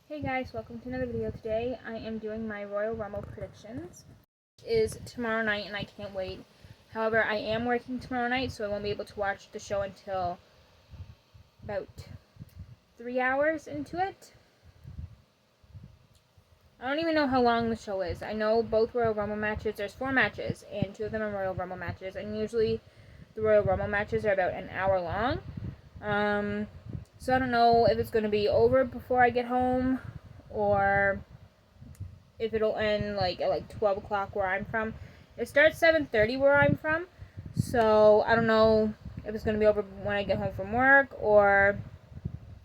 Hey guys, welcome to another video. Today I am doing my Royal Rumble predictions. It is tomorrow night and I can't wait. However, I am working tomorrow night, so I won't be able to watch the show until about 3 hours into it. I don't even know how long the show is. I know both Royal Rumble matches, there's 4 matches, and 2 of them are Royal Rumble matches, and usually the Royal Rumble matches are about an hour long. So I don't know if it's going to be over before I get home, or if it'll end at 12 o'clock where I'm from. It starts 7:30 where I'm from, so I don't know if it's going to be over when I get home from work or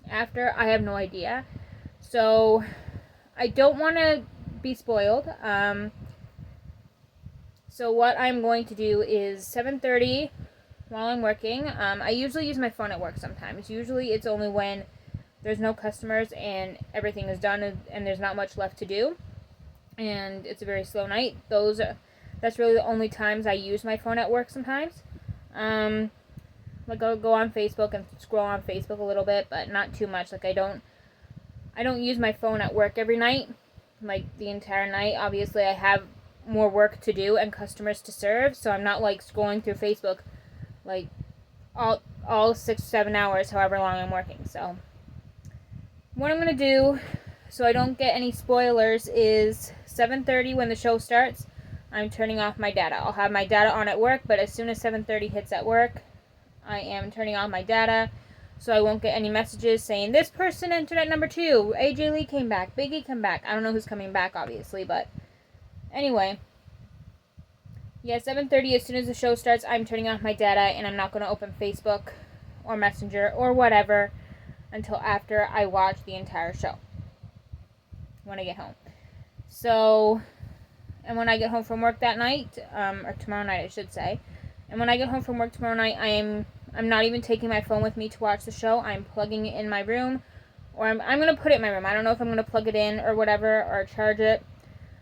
after. I have no idea. So I don't want to be spoiled. So what I'm going to do is 7:30 while I'm working. I usually use my phone at work sometimes. Usually it's only when there's no customers and everything is done and there's not much left to do and it's a very slow night. That's really the only times I use my phone at work sometimes. Like I'll go on Facebook and scroll on Facebook a little bit, but not too much. Like I don't use my phone at work every night, like the entire night. Obviously I have more work to do and customers to serve, so I'm not like scrolling through Facebook like all 6-7 hours, however long I'm working. So what I'm going to do so I don't get any spoilers is 7:30 when the show starts, I'm turning off my data. I'll have my data on at work, but as soon as 7:30 hits at work, I am turning off my data so I won't get any messages saying this person entered at number 2, AJ Lee came back, Big E come back. I don't know who's coming back obviously, but anyway. Yeah, 7:30 as soon as the show starts, I'm turning off my data and I'm not going to open Facebook or Messenger or whatever until after I watch the entire show when I get home. So, and when I get home from work that night, or tomorrow night I should say, and when I get home from work tomorrow night, I'm not even taking my phone with me to watch the show. I'm plugging it in my room, or I'm going to put it in my room. I don't know if I'm going to plug it in or whatever, or charge it.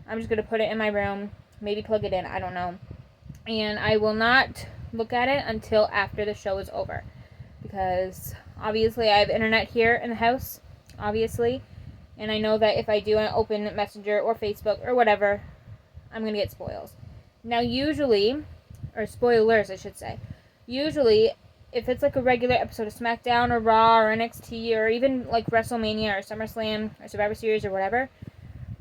I'm just going to put it in my room, maybe plug it in, I don't know. And I will not look at it until after the show is over, because obviously I have internet here in the house, obviously, and I know that if I do an open Messenger or Facebook or whatever, I'm going to get spoils. Now usually, or spoilers I should say, usually if it's like a regular episode of SmackDown or Raw or NXT or even like WrestleMania or SummerSlam or Survivor Series or whatever,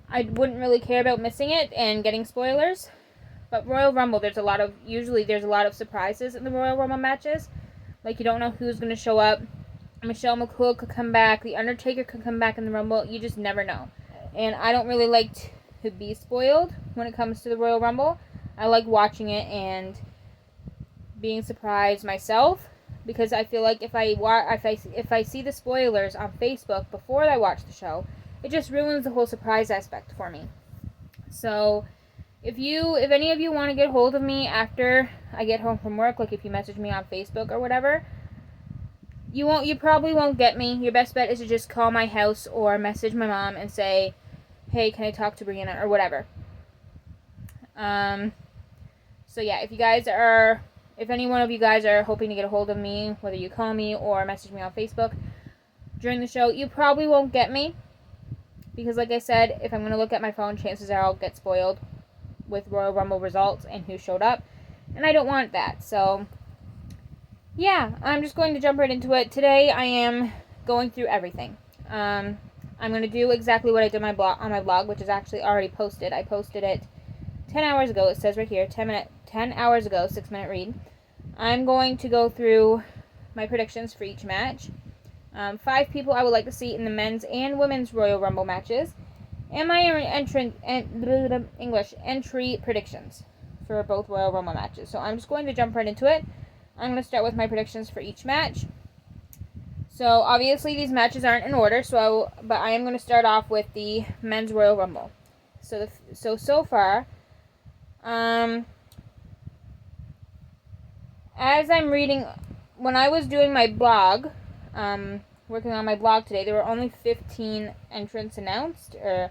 I wouldn't really care about missing it and getting spoilers. But Royal Rumble, usually there's a lot of surprises in the Royal Rumble matches. Like you don't know who's going to show up. Michelle McCool could come back. The Undertaker could come back in the Rumble. You just never know. And I don't really like to be spoiled when it comes to the Royal Rumble. I like watching it and being surprised myself, because I feel like if I see the spoilers on Facebook before I watch the show, it just ruins the whole surprise aspect for me. So if any of you want to get hold of me after I get home from work, like if you message me on Facebook or whatever, you probably won't get me. Your best bet is to just call my house or message my mom and say, hey, can I talk to Brianna or whatever. So yeah, if any one of you guys are hoping to get a hold of me, whether you call me or message me on Facebook during the show, you probably won't get me, because like I said, if I'm going to look at my phone, chances are I'll get spoiled with Royal Rumble results and who showed up, and I don't want that. So yeah, I'm just going to jump right into it. Today I am going through everything. I'm going to do exactly what I did on my blog, which is actually already posted. I posted it 10 hours ago. It says right here, 10 hours ago, 6-minute read. I'm going to go through my predictions for each match. 5 people I would like to see in the men's and women's Royal Rumble matches, and my entry predictions for both Royal Rumble matches. So I'm just going to jump right into it. I'm going to start with my predictions for each match. So obviously these matches aren't in order, but I am going to start off with the men's Royal Rumble. So far, as I'm reading, when I was doing my blog, working on my blog today, there were only 15 entrants announced. Or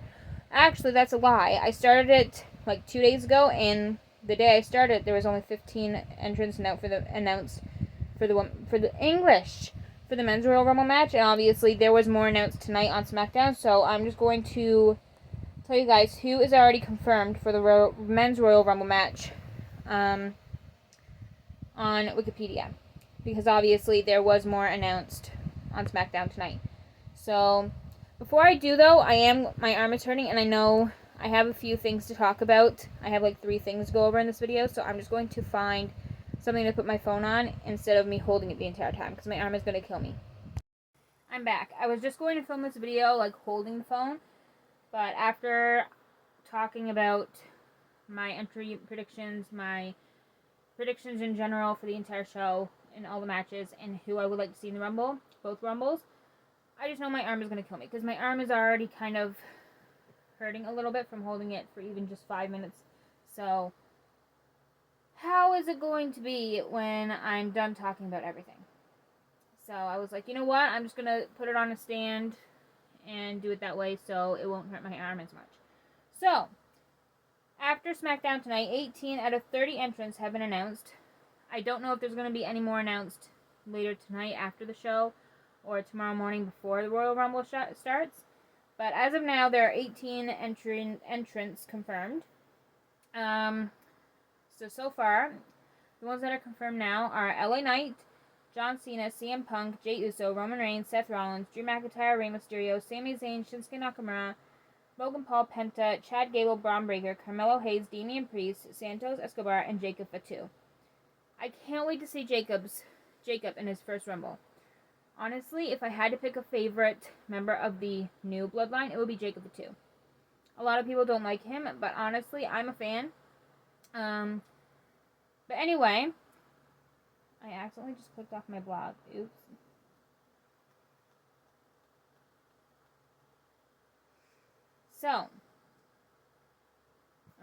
actually, that's a lie. I started it like 2 days ago, and the day I started, there was only 15 entrants announced for the for the men's Royal Rumble match, and obviously there was more announced tonight on SmackDown, so I'm just going to tell you guys who is already confirmed for the men's Royal Rumble match on Wikipedia, because obviously there was more announced on SmackDown tonight. So before I do though, my arm is hurting, and I know I have a few things to talk about. I have like 3 things to go over in this video, so I'm just going to find something to put my phone on instead of me holding it the entire time, because my arm is going to kill me. I'm back. I was just going to film this video like holding the phone, but after talking about my entry predictions, my predictions in general for the entire show and all the matches, and who I would like to see in the Rumble, both Rumbles, I just know my arm is going to kill me, because my arm is already kind of hurting a little bit from holding it for even just 5 minutes. So how is it going to be when I'm done talking about everything? So I was like, you know what? I'm just going to put it on a stand and do it that way so it won't hurt my arm as much. So, after SmackDown tonight, 18 out of 30 entrants have been announced. I don't know if there's going to be any more announced later tonight after the show or tomorrow morning before the Royal Rumble starts. But as of now, there are 18 entrants confirmed. So far, the ones that are confirmed now are LA Knight, John Cena, CM Punk, Jey Uso, Roman Reigns, Seth Rollins, Drew McIntyre, Rey Mysterio, Sami Zayn, Shinsuke Nakamura, Logan Paul, Penta, Chad Gable, Braun Breaker, Carmelo Hayes, Damian Priest, Santos Escobar, and Jacob Fatu. I can't wait to see Jacob in his first Rumble. Honestly, if I had to pick a favorite member of the new bloodline, it would be Jacob Fatu. A lot of people don't like him, but honestly, I'm a fan. But anyway, I accidentally just clicked off my blog. Oops. So,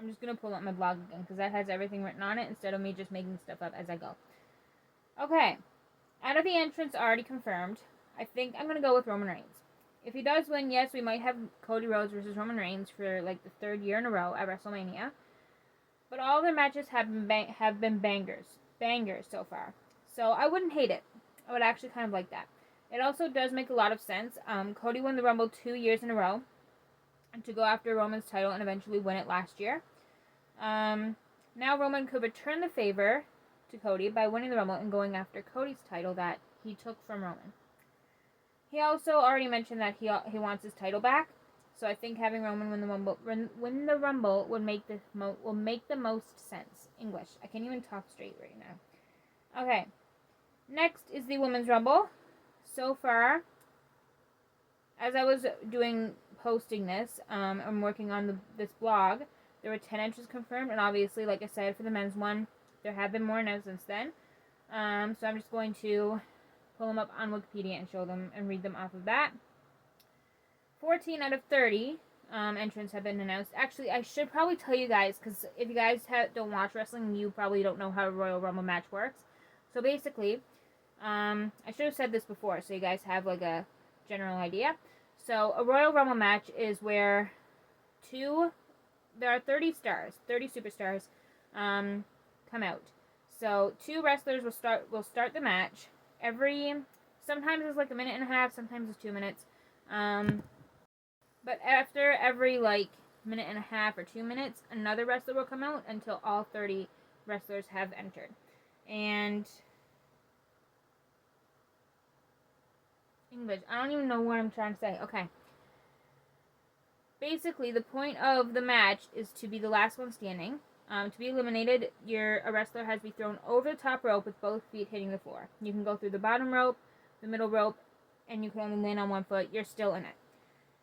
I'm just going to pull up my blog again, because that has everything written on it instead of me just making stuff up as I go. Okay. Out of the entrants already confirmed, I think I'm going to go with Roman Reigns. If he does win, yes, we might have Cody Rhodes versus Roman Reigns for like the 3rd year in a row at WrestleMania. But all their matches have been bangers so far. So I wouldn't hate it. I would actually kind of like that. It also does make a lot of sense. Cody won the Rumble 2 years in a row to go after Roman's title and eventually win it last year. Now Roman could return the favor to Cody by winning the Rumble and going after Cody's title that he took from Roman. He also already mentioned that he wants his title back, so I think having Roman win the Rumble would make the most sense. English. I can't even talk straight right now. Okay. Next is the Women's Rumble. So far, as I was posting this, I'm working on this blog. There were 10 entries confirmed, and obviously, like I said, for the men's one, there have been more announced since then. So I'm just going to pull them up on Wikipedia and show them and read them off of that. 14 out of 30 entrants have been announced. Actually, I should probably tell you guys, because if you guys don't watch wrestling, you probably don't know how a Royal Rumble match works. So basically, I should have said this before, so you guys have like a general idea. So a Royal Rumble match is where there are 30 superstars come out. So 2 wrestlers will start the match. Sometimes it's like a minute and a half, sometimes it's 2 minutes. But after every like minute and a half or 2 minutes, another wrestler will come out until all 30 wrestlers have entered. And English, I don't even know what I'm trying to say. Okay. Basically, the point of the match is to be the last one standing. To be eliminated, a wrestler has to be thrown over the top rope with both feet hitting the floor. You can go through the bottom rope, the middle rope, and you can only land on one foot. You're still in it.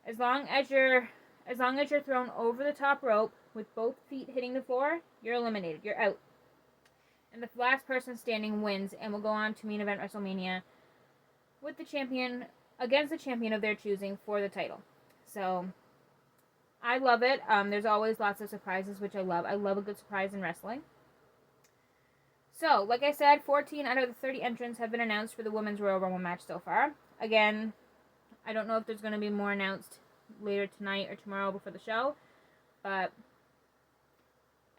As long as you're thrown over the top rope with both feet hitting the floor, you're eliminated. You're out. And the last person standing wins and will go on to main event WrestleMania with the champion against the champion of their choosing for the title. So I love it. There's always lots of surprises, which I love. I love a good surprise in wrestling. So, like I said, 14 out of the 30 entrants have been announced for the Women's Royal Rumble match so far. Again, I don't know if there's going to be more announced later tonight or tomorrow before the show. But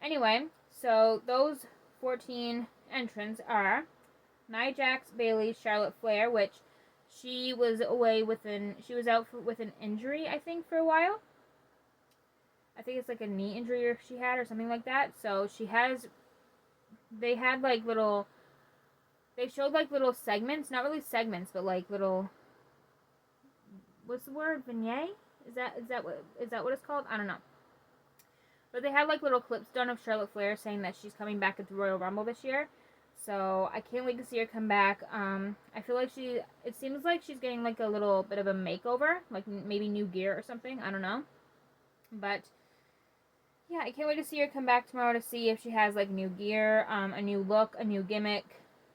anyway, so those 14 entrants are Nia Jax, Bayley, Charlotte Flair, which she was away she was out with an injury, I think, for a while. I think it's like a knee injury she had or something like that. So they had like they showed like little segments, not really segments, but like little, what's the word? Vignette? Is that what it's called? I don't know. But they had like little clips done of Charlotte Flair saying that she's coming back at the Royal Rumble this year. So I can't wait to see her come back. I feel like it seems like she's getting like a little bit of a makeover, like maybe new gear or something. I don't know. But yeah, I can't wait to see her come back tomorrow to see if she has like new gear, a new look, a new gimmick.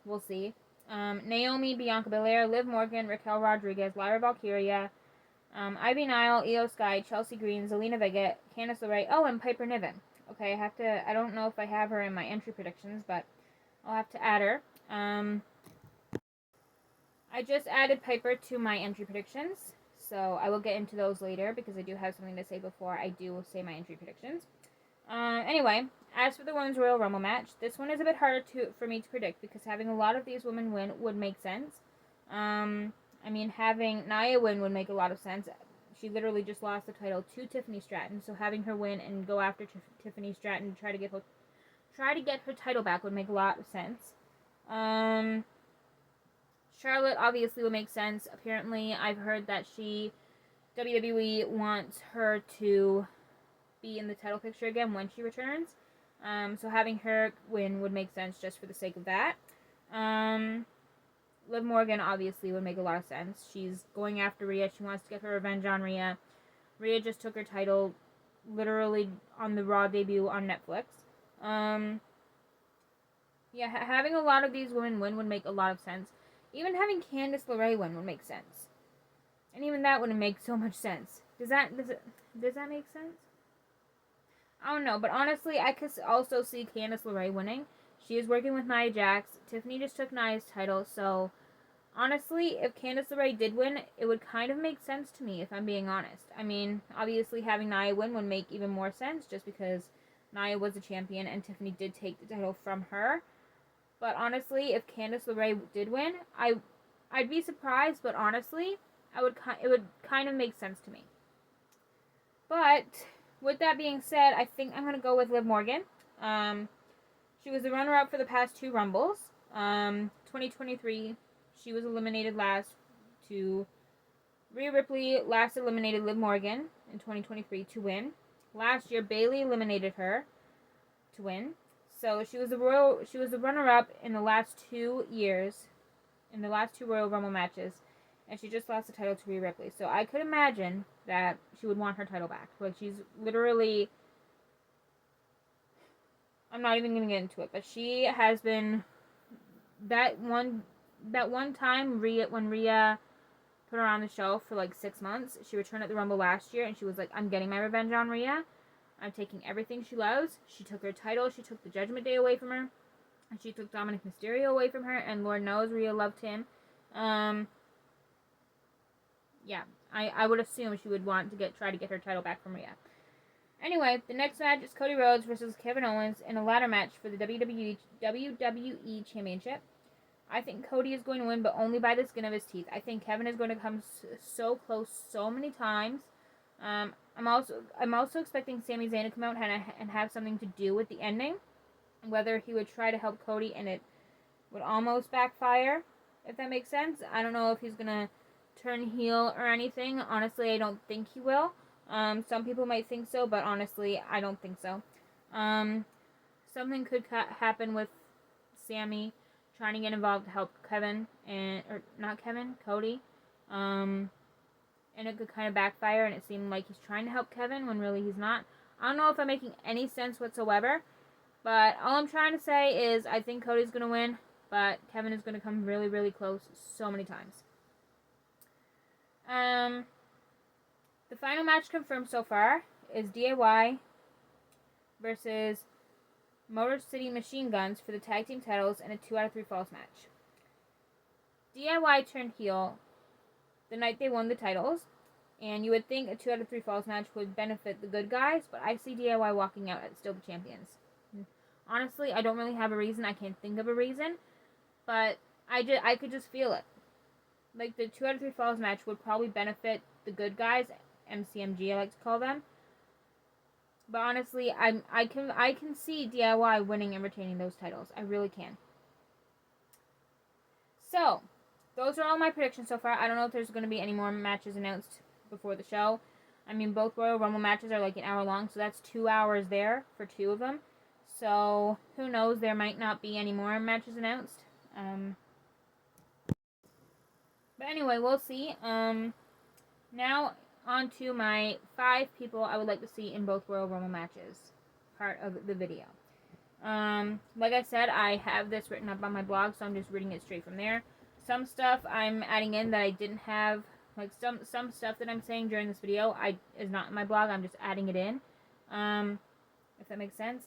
We'll see. Naomi, Bianca Belair, Liv Morgan, Raquel Rodriguez, Lyra Valkyria, Ivy Nile, Io Sky, Chelsea Green, Zelina Vega, Candice LeRae, and Piper Niven. Okay, I don't know if I have her in my entry predictions, but I'll have to add her. I just added Piper to my entry predictions, so I will get into those later because I do have something to say before I do say my entry predictions. Anyway, as for the Women's Royal Rumble match, this one is a bit harder for me to predict because having a lot of these women win would make sense. I mean, having Nia win would make a lot of sense. She literally just lost the title to Tiffany Stratton, so having her win and go after Tiffany Stratton to try to get her title back would make a lot of sense. Charlotte obviously would make sense. Apparently, I've heard that WWE wants her to be in the title picture again when she returns. So having her win would make sense just for the sake of that. Liv Morgan obviously would make a lot of sense. She's going after Rhea. She wants to get her revenge on Rhea. Rhea just took her title literally on the Raw debut on Netflix. Having a lot of these women win would make a lot of sense. Even having Candice LeRae win would make sense. And even that wouldn't make so much sense. Does that make sense? I don't know, but honestly, I could also see Candice LeRae winning. She is working with Nia Jax. Tiffany just took Nia's title, so honestly, if Candice LeRae did win, it would kind of make sense to me, if I'm being honest. I mean, obviously having Nia win would make even more sense, just because Nia was the champion and Tiffany did take the title from her. But honestly, if Candice LeRae did win, I'd be surprised, but honestly, it would kind of make sense to me. But with that being said, I think I'm going to go with Liv Morgan. She was the runner-up for the past 2 Rumbles. 2023, she was eliminated last to Rhea Ripley. Last eliminated Liv Morgan in 2023 to win. Last year, Bayley eliminated her to win. So she was the runner-up in the last 2 years, in the last 2 Royal Rumble matches, and she just lost the title to Rhea Ripley. So I could imagine that she would want her title back. Like, she's literally, I'm not even going to get into it, but she has been that one time when Rhea put her on the show for like 6 months. She returned at the Rumble last year, and she was like, "I'm getting my revenge on Rhea. I'm taking everything she loves." She took her title, she took the Judgment Day away from her, and she took Dominic Mysterio away from her, and Lord knows Rhea loved him. I would assume she would want to try to get her title back from Rhea. Anyway, the next match is Cody Rhodes versus Kevin Owens in a ladder match for the WWE Championship. I think Cody is going to win, but only by the skin of his teeth. I think Kevin is going to come so close so many times. I'm also expecting Sami Zayn to come out and have something to do with the ending. Whether he would try to help Cody and it would almost backfire, if that makes sense. I don't know if he's going to turn heel or anything. Honestly, I don't think he will. Some people might think so, but honestly, I don't think so. Something could happen with Sami trying to get involved to help Cody. And it could kind of backfire, and it seemed like he's trying to help Kevin when really he's not. I don't know if I'm making any sense whatsoever, but all I'm trying to say is I think Cody's going to win, but Kevin is going to come really, really close so many times. The final match confirmed so far is DIY versus Motor City Machine Guns for the tag team titles in a 2 out of 3 falls match. DIY turned heel the night they won the titles, and you would think a 2 out of 3 falls match would benefit the good guys, but I see DIY walking out as still the champions. Honestly, I don't really have a reason. I can't think of a reason, but I could just feel it. like the 2 out of 3 falls match would probably benefit the good guys, MCMG I like to call them. But honestly, I can see DIY winning and retaining those titles. I really can. So, those are all my predictions so far. I don't know if there's going to be any more matches announced before the show. I mean, both Royal Rumble matches are like an hour long, so that's 2 hours there for 2 of them. So, who knows? There might not be any more matches announced. But anyway, we'll see. Now, on to my 5 people I would like to see in both Royal Rumble matches. Part of the video. Like I said, I have this written up on my blog, so I'm just reading it straight from there. Some stuff I'm adding in that I didn't have, like some stuff that I'm saying during this video is not in my blog. I'm just adding it in, if that makes sense.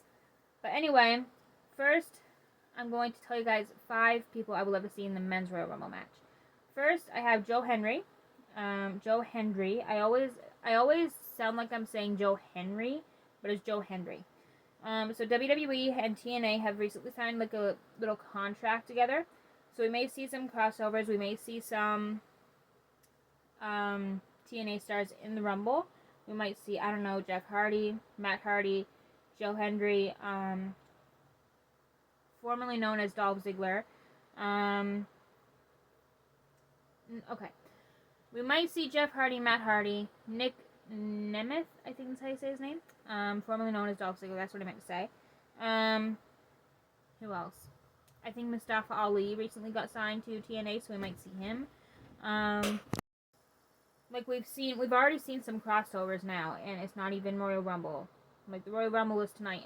But anyway, first I'm going to tell you guys 5 people I would love to see in the men's Royal Rumble match. First, I have Joe Henry. Joe Hendry. I always sound like I'm saying Joe Henry, but it's Joe Hendry. So WWE and TNA have recently signed like a little contract together. So we may see some crossovers. We may see some TNA stars in the Rumble. We might see, I don't know, Jeff Hardy, Matt Hardy, Joe Hendry, formerly known as Dolph Ziggler. Okay. We might see Jeff Hardy, Matt Hardy, Nick Nemeth, I think that's how you say his name. Formerly known as Dolph Ziggler, that's what I meant to say. Who else? I think Mustafa Ali recently got signed to TNA, so we might see him. Like we've already seen some crossovers now, and it's not even Royal Rumble. Like the Royal Rumble is tomorrow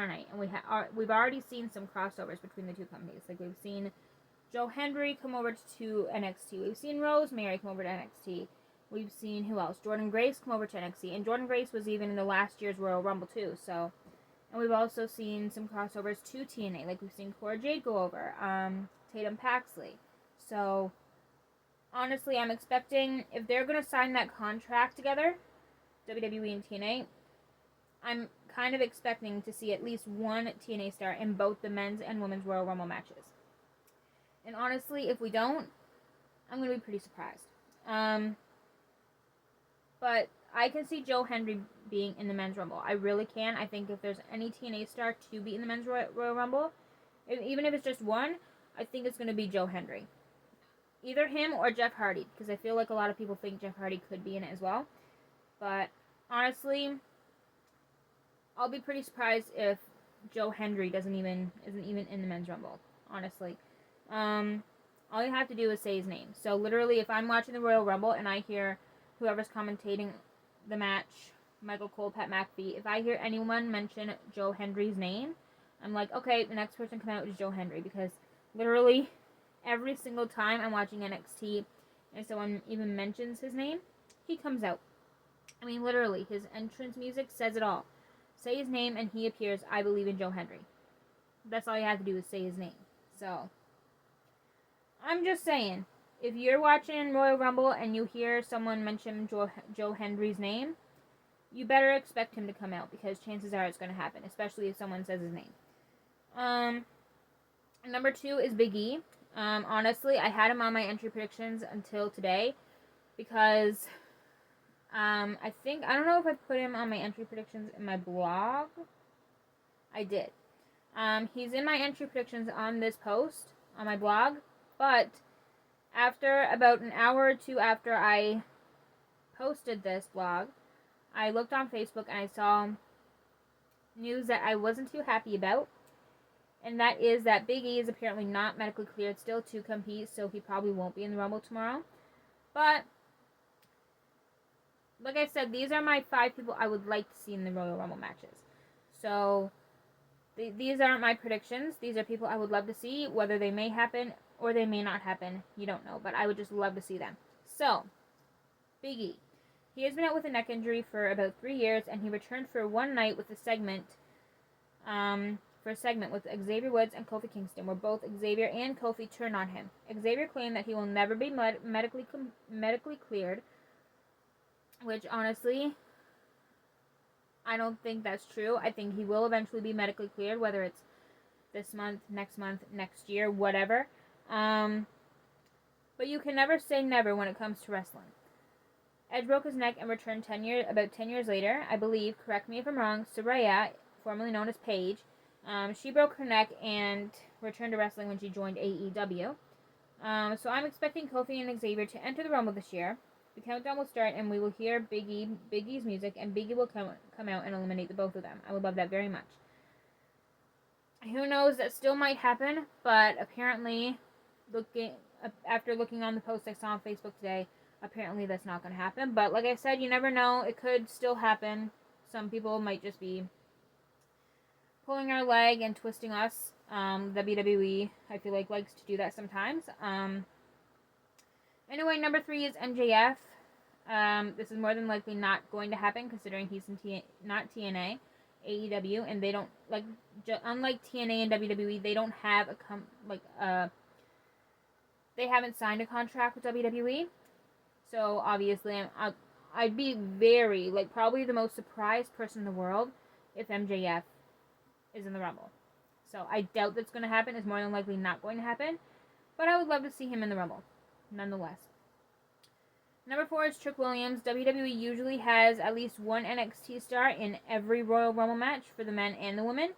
night, and we've already seen some crossovers between the two companies. Like we've seen Joe Hendry come over to NXT. We've seen Rosemary come over to NXT. We've seen, who else? Jordynne Grace come over to NXT. And Jordynne Grace was even in the last year's Royal Rumble too. So, and we've also seen some crossovers to TNA. Like we've seen Cora Jade go over. Tatum Paxley. So, honestly, I'm expecting, if they're going to sign that contract together, WWE and TNA, I'm kind of expecting to see at least one TNA star in both the men's and women's Royal Rumble matches. And honestly, if we don't, I'm going to be pretty surprised. But I can see Joe Hendry being in the men's Rumble. I really can. I think if there's any TNA star to be in the men's Royal Rumble, even if it's just one, I think it's going to be Joe Hendry. Either him or Jeff Hardy, because I feel like a lot of people think Jeff Hardy could be in it as well. But honestly, I'll be pretty surprised if Joe Hendry isn't even in the men's Rumble. Honestly. All you have to do is say his name. So literally, if I'm watching the Royal Rumble and I hear whoever's commentating the match, Michael Cole, Pat McAfee, if I hear anyone mention Joe Hendry's name, I'm like, okay, the next person come out is Joe Hendry, because literally every single time I'm watching NXT and someone even mentions his name, he comes out. I mean, literally, his entrance music says it all. Say his name and he appears. I believe in Joe Hendry. That's all you have to do is say his name. So, I'm just saying, if you're watching Royal Rumble and you hear someone mention Joe Hendry's name, you better expect him to come out, because chances are it's going to happen, especially if someone says his name. Number 2 is Big E. Honestly, I had him on my entry predictions until today, because I don't know if I put him on my entry predictions in my blog. I did. He's in my entry predictions on this post on my blog, but after about an hour or two after I posted this blog, I looked on Facebook and I saw news that I wasn't too happy about, and that is that Big E is apparently not medically cleared still to compete, so he probably won't be in the Rumble tomorrow. But like I said, these are my 5 people I would like to see in the Royal Rumble matches. So these aren't my predictions. These are people I would love to see. Whether they may happen or they may not happen, you don't know. But I would just love to see them. So, Big E. He has been out with a neck injury for about 3 years, and he returned for one night with a segment with Xavier Woods and Kofi Kingston, where both Xavier and Kofi turned on him. Xavier claimed that he will never be medically cleared, which honestly, I don't think that's true. I think he will eventually be medically cleared, whether it's this month, next year, whatever. But you can never say never when it comes to wrestling. Edge broke his neck and returned about 10 years later. I believe, correct me if I'm wrong, Saraya, formerly known as Paige, she broke her neck and returned to wrestling when she joined AEW. So I'm expecting Kofi and Xavier to enter the Rumble this year. The countdown will start and we will hear Big E's music, and Big E will come out and eliminate the both of them. I would love that very much. Who knows, that still might happen, but apparently, after looking on the post I saw on Facebook today, apparently that's not going to happen. But like I said, you never know. It could still happen. Some people might just be pulling our leg and twisting us. WWE, I feel like, likes to do that sometimes. Anyway, number 3 is MJF. This is more than likely not going to happen, considering he's in not TNA, AEW, and they don't, like, unlike TNA and WWE, they don't have they haven't signed a contract with WWE. So obviously, I'd be very, like, probably the most surprised person in the world if MJF is in the Rumble. So I doubt that's going to happen. It's more than likely not going to happen. But I would love to see him in the Rumble, nonetheless. Number 4 is Trick Williams. WWE usually has at least one NXT star in every Royal Rumble match for the men and the women.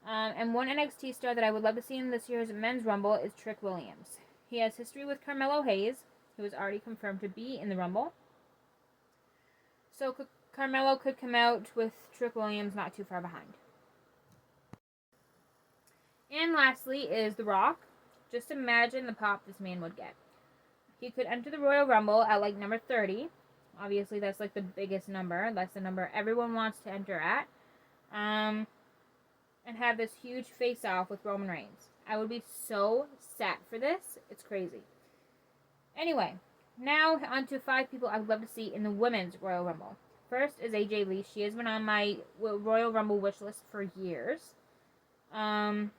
And one NXT star that I would love to see in this year's Men's Rumble is Trick Williams. He has history with Carmelo Hayes, who is already confirmed to be in the Rumble. So Carmelo could come out with Trick Williams not too far behind. And lastly is The Rock. Just imagine the pop this man would get. He could enter the Royal Rumble at like number 30. Obviously, that's like the biggest number. That's the number everyone wants to enter at. And have this huge face-off with Roman Reigns. I would be so sad for this. It's crazy. Anyway, now on to 5 people I would love to see in the Women's Royal Rumble. First is AJ Lee. She has been on my Royal Rumble wish list for years. And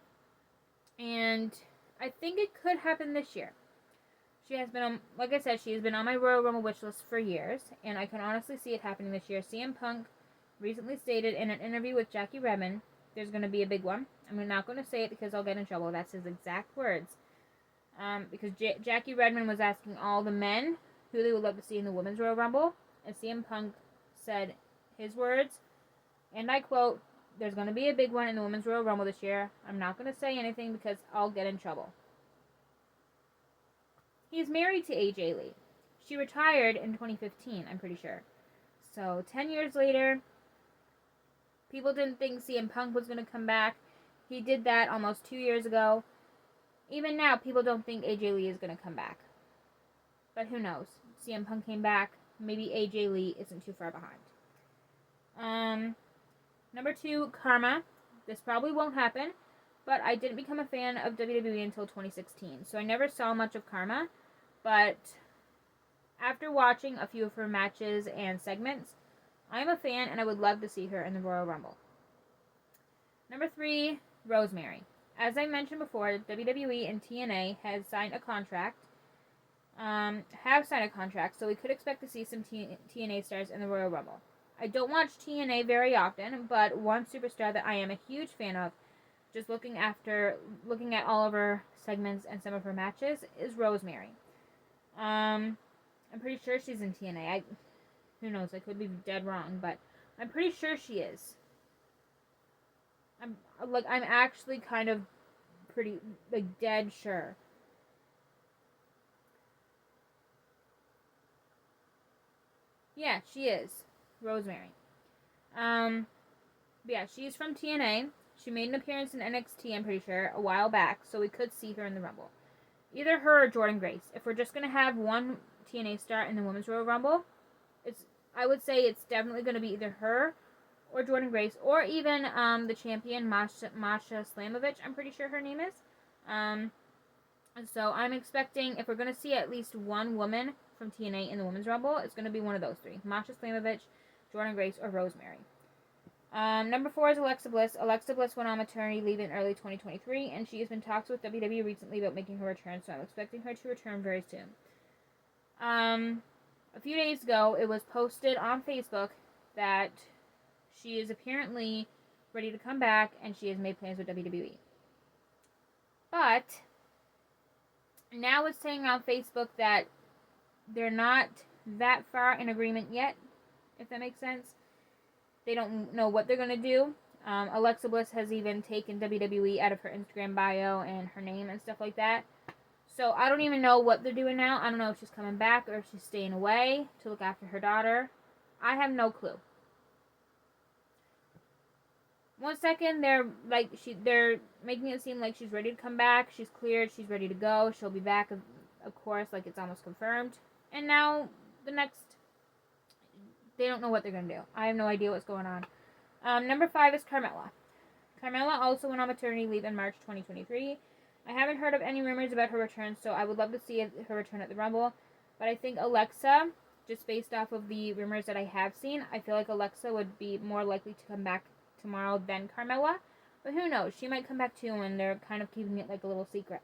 I think it could happen this year. She has been on, like I said, she has been on my Royal Rumble wish list for years, and I can honestly see it happening this year. CM Punk recently stated in an interview with Jackie Redmond, there's going to be a big one. I'm not going to say it because I'll get in trouble. That's his exact words. Because Jackie Redmond was asking all the men who they would love to see in the Women's Royal Rumble, and CM Punk said his words, and I quote, there's going to be a big one in the Women's Royal Rumble this year. I'm not going to say anything because I'll get in trouble. He's married to AJ Lee. She retired in 2015, I'm pretty sure. So 10 years later, people didn't think CM Punk was going to come back. He did that almost 2 years ago. Even now, people don't think AJ Lee is going to come back. But who knows? CM Punk came back. Maybe AJ Lee isn't too far behind. Number 2, Karma. This probably won't happen, but I didn't become a fan of WWE until 2016, so I never saw much of Karma. But after watching a few of her matches and segments, I'm a fan and I would love to see her in the Royal Rumble. Number 3, Rosemary. As I mentioned before, WWE and TNA have signed a contract, so we could expect to see some TNA stars in the Royal Rumble. I don't watch TNA very often, but one superstar that I am a huge fan of, just looking at all of her segments and some of her matches, is Rosemary. I'm pretty sure she's in TNA. Who knows? I could be dead wrong, but I'm pretty sure she is. I'm actually kind of pretty, dead sure. Yeah, she is. Rosemary. Yeah, she's from TNA. She made an appearance in NXT, I'm pretty sure, a while back, so we could see her in the Rumble. Either her or Jordan Grace. If we're just going to have one TNA star in the Women's Royal Rumble, I would say it's definitely going to be either her or Jordan Grace, or even the champion, Masha Slamovich, I'm pretty sure her name is. So I'm expecting, if we're going to see at least one woman from TNA in the Women's Rumble, it's going to be one of those 3. Masha Slamovich, Jordan Grace, or Rosemary. Number 4 is Alexa Bliss. Alexa Bliss went on maternity leave in early 2023, and she has been talks with WWE recently about making her return, so I'm expecting her to return very soon. A few days ago, it was posted on Facebook that she is apparently ready to come back, and she has made plans with WWE. But Now it's saying on Facebook that they're not that far in agreement yet, if that makes sense. They don't know what they're going to do. Alexa Bliss has even taken WWE out of her Instagram bio and her name and stuff like that. So I don't even know what they're doing now. I don't know if she's coming back or if she's staying away to look after her daughter. I have no clue. One second they're making it seem like she's ready to come back. She's cleared. She's ready to go. She'll be back, of course, like it's almost confirmed. And now the next, they don't know what they're gonna do. I have no idea what's going on. Number 5 is Carmella. Carmella also went on maternity leave in March 2023. I haven't heard of any rumors about her return, so I would love to see her return at the Rumble. But I think Alexa, just based off of the rumors that I have seen, I feel like Alexa would be more likely to come back tomorrow than Carmella. But who knows? She might come back too, and they're kind of keeping it like a little secret.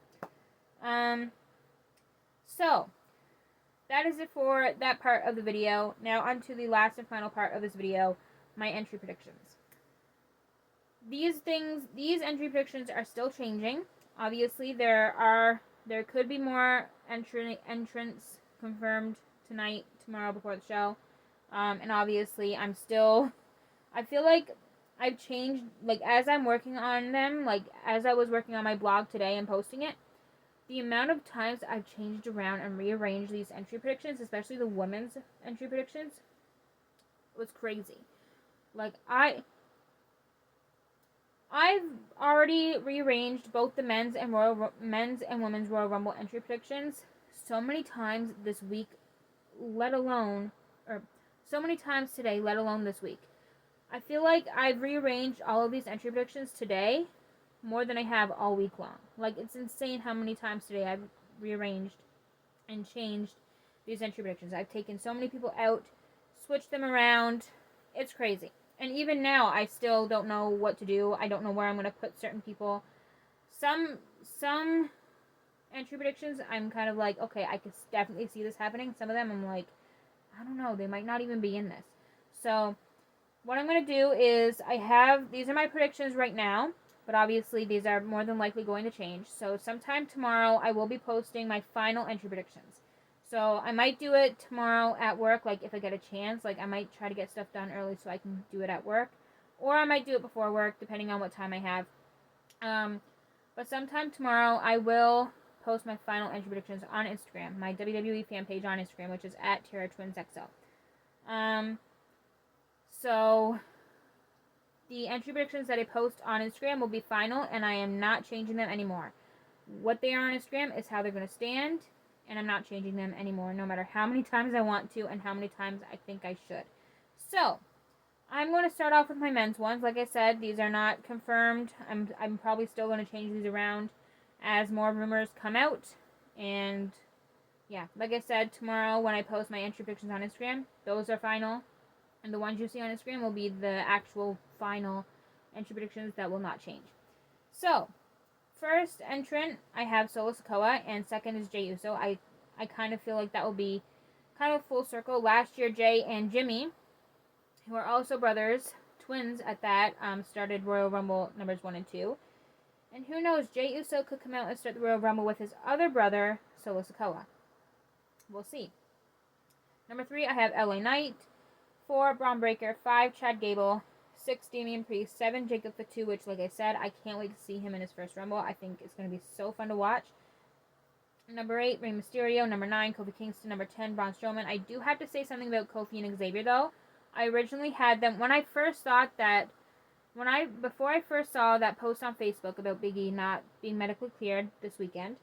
So, that is it for that part of the video. Now on to the last and final part of this video, my entry predictions. These entry predictions are still changing. Obviously, there could be more entrants confirmed tonight, tomorrow before the show. And obviously, I feel like I've changed, like, as I'm working on them, like, as I was working on my blog today and posting it, the amount of times I've changed around and rearranged these entry predictions, especially the women's entry predictions, was crazy. Like, I've already rearranged both the men's and women's Royal Rumble entry predictions so many times this week, so many times today, let alone this week. I feel like I've rearranged all of these entry predictions today more than I have all week long. Like, it's insane how many times today I've rearranged and changed these entry predictions. I've taken so many people out, switched them around. It's crazy. And even now, I still don't know what to do. I don't know where I'm going to put certain people. Some entry predictions, I'm kind of like, okay, I could definitely see this happening. Some of them, I'm like, I don't know. They might not even be in this. So, what I'm going to do is, these are my predictions right now, but obviously these are more than likely going to change. So sometime tomorrow, I will be posting my final entry predictions. So I might do it tomorrow at work, like if I get a chance. Like, I might try to get stuff done early so I can do it at work. Or I might do it before work, depending on what time I have. But sometime tomorrow, I will post my final entry predictions on Instagram, my WWE fan page on Instagram, which is at TerraTwinsXL. So the entry predictions that I post on Instagram will be final, and I am not changing them anymore. What they are on Instagram is how they're going to stand, and I'm not changing them anymore, no matter how many times I want to and how many times I think I should. So, I'm going to start off with my men's ones. Like I said, these are not confirmed. I'm probably still going to change these around as more rumors come out. And, yeah, like I said, tomorrow when I post my entry predictions on Instagram, those are final. And the ones you see on Instagram will be the actual final entry predictions that will not change. So, first entrant, I have Solo Sikoa, and second is Jey Uso. I kind of feel like that will be kind of full circle. Last year, Jey and Jimmy, who are also brothers, twins at that, started Royal Rumble numbers 1 and 2. And who knows, Jey Uso could come out and start the Royal Rumble with his other brother, Solo Sikoa. We'll see. Number 3, I have LA Knight. 4, Braun Breaker. 5, Chad Gable. 6, Damian Priest. 7, Jacob Fatu, which, like I said, I can't wait to see him in his first Rumble. I think it's going to be so fun to watch. Number 8, Rey Mysterio. Number 9, Kofi Kingston. Number 10, Braun Strowman. I do have to say something about Kofi and Xavier, though. I originally had them, before I first saw that post on Facebook about Big E not being medically cleared this weekend,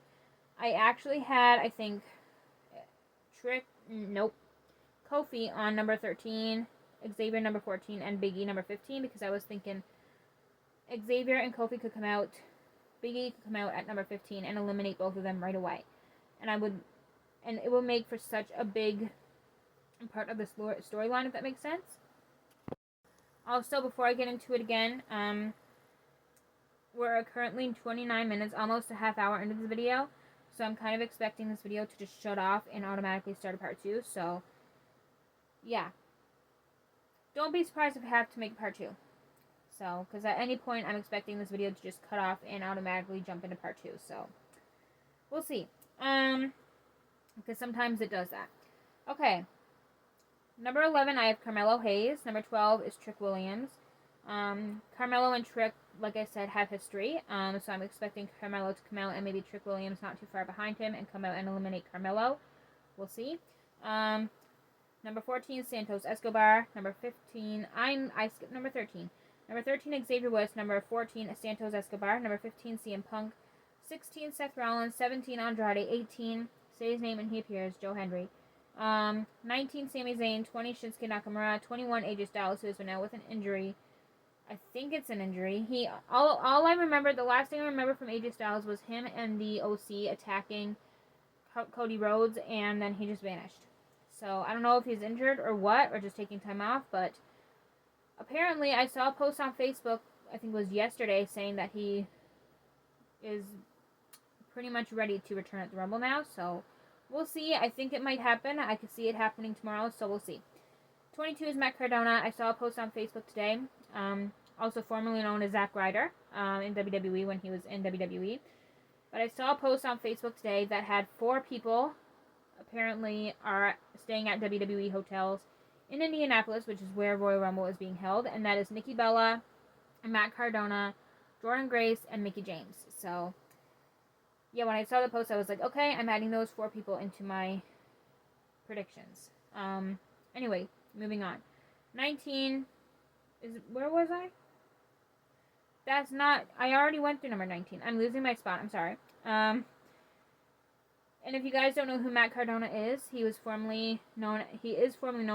I actually had, I think, Kofi on number 13, Xavier number 14, and Big E number 15, because I was thinking Xavier and Kofi could come out, Big E could come out at number 15 and eliminate both of them right away. And it would make for such a big part of the storyline, if that makes sense. Also, before I get into it again, we're currently 29 minutes, almost a half hour into this video, so I'm kind of expecting this video to just shut off and automatically start a part 2, so yeah. Don't be surprised if I have to make part 2. So, because at any point I'm expecting this video to just cut off and automatically jump into part 2, so we'll see. Because sometimes it does that. Okay. Number 11, I have Carmelo Hayes. Number 12 is Trick Williams. Carmelo and Trick, like I said, have history. So I'm expecting Carmelo to come out and maybe Trick Williams not too far behind him and come out and eliminate Carmelo. We'll see. Number 14, Santos Escobar. Number 15, I skipped number 13. Number 13, Xavier Woods. Number 14, Santos Escobar. Number 15, CM Punk. 16, Seth Rollins. 17, Andrade. 18, say his name and he appears, Joe Hendry. 19, Sami Zayn. 20, Shinsuke Nakamura. 21, AJ Styles, who has been out with an injury. I think it's an injury. All I remember, the last thing I remember from AJ Styles was him and the OC attacking Cody Rhodes, and then he just vanished. So I don't know if he's injured or what, or just taking time off, but apparently I saw a post on Facebook, I think it was yesterday, saying that he is pretty much ready to return at the Rumble now, so we'll see. I think it might happen. I could see it happening tomorrow, so we'll see. 22 is Matt Cardona. I saw a post on Facebook today, also formerly known as Zack Ryder in WWE when he was in WWE. But I saw a post on Facebook today that had 4 people apparently are staying at WWE hotels in Indianapolis, which is where Royal Rumble is being held, and that is Nikki Bella, Matt Cardona, Jordynne Grace, and Mickie James. So, yeah, when I saw the post, I was like, okay, I'm adding those 4 people into my predictions. Anyway, moving on. 19 is, where was I? That's not, I already went through number 19. I'm losing my spot, I'm sorry. And if you guys don't know who Matt Cardona is, he is formerly known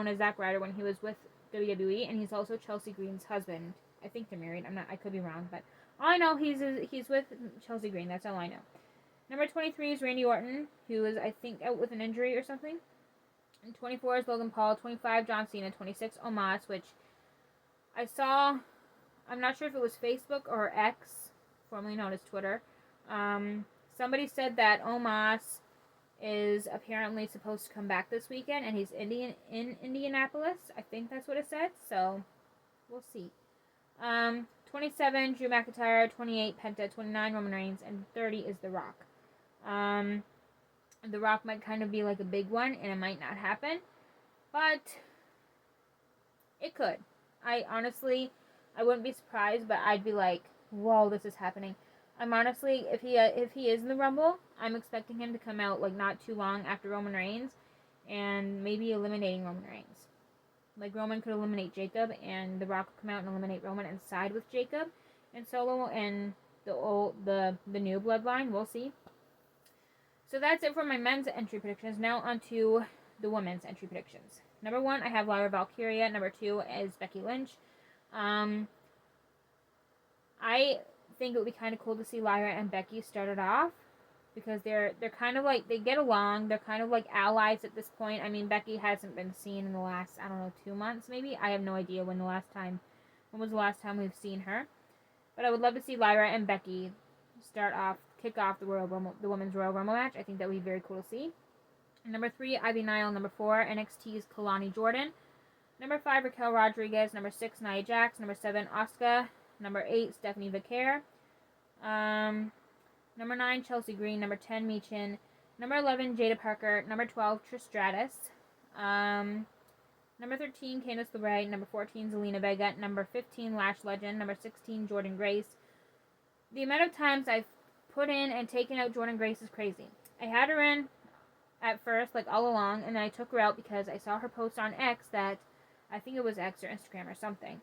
as Zack Ryder when he was with WWE, and he's also Chelsea Green's husband. I think they're married. I could be wrong, but all I know, he's with Chelsea Green. That's all I know. Number 23 is Randy Orton, who is, I think, out with an injury or something. And 24 is Logan Paul. 25, John Cena. 26, Omos, which I saw, I'm not sure if it was Facebook or X, formerly known as Twitter. Somebody said that Omos is apparently supposed to come back this weekend, and he's in Indianapolis. I think that's what it said, so we'll see. 27, Drew McIntyre. 28, Penta. 29, Roman Reigns. And 30 is The Rock. The Rock might kind of be like a big one, and it might not happen, but it could. I wouldn't be surprised, but I'd be like, whoa, this is happening. I'm honestly, if he is in the Rumble, I'm expecting him to come out like not too long after Roman Reigns, and maybe eliminating Roman Reigns. Like Roman could eliminate Jacob, and The Rock could come out and eliminate Roman and side with Jacob and Solo and the new bloodline. We'll see. So that's it for my men's entry predictions. Now on to the women's entry predictions. Number 1, I have Lyra Valkyria. Number 2 is Becky Lynch. I think it would be kind of cool to see Lyra and Becky started off, because they're kind of like, they get along. They're kind of like allies at this point. I mean, Becky hasn't been seen in the last, 2 months maybe. I have no idea when was the last time we've seen her. But I would love to see Lyra and Becky kick off the Women's Royal Rumble match. I think that would be very cool to see. Number 3, Ivy Nile. Number 4, NXT's Kalani Jordan. Number 5, Raquel Rodriguez. Number 6, Nia Jax. Number 7, Asuka. Number 8, Stephanie Vaquer. Number 9, Chelsea Green. Number 10, Michin. Number 11, Jada Parker. Number 12, Trish Stratus. Number 13, Candice LeRae. Number 14, Zelina Vega. Number 15, Lash Legend. Number 16, Jordynne Grace. The amount of times I've put in and taken out Jordynne Grace is crazy. I had her in at first, like all along, and then I took her out because I saw her post on X that, I think it was X or Instagram or something,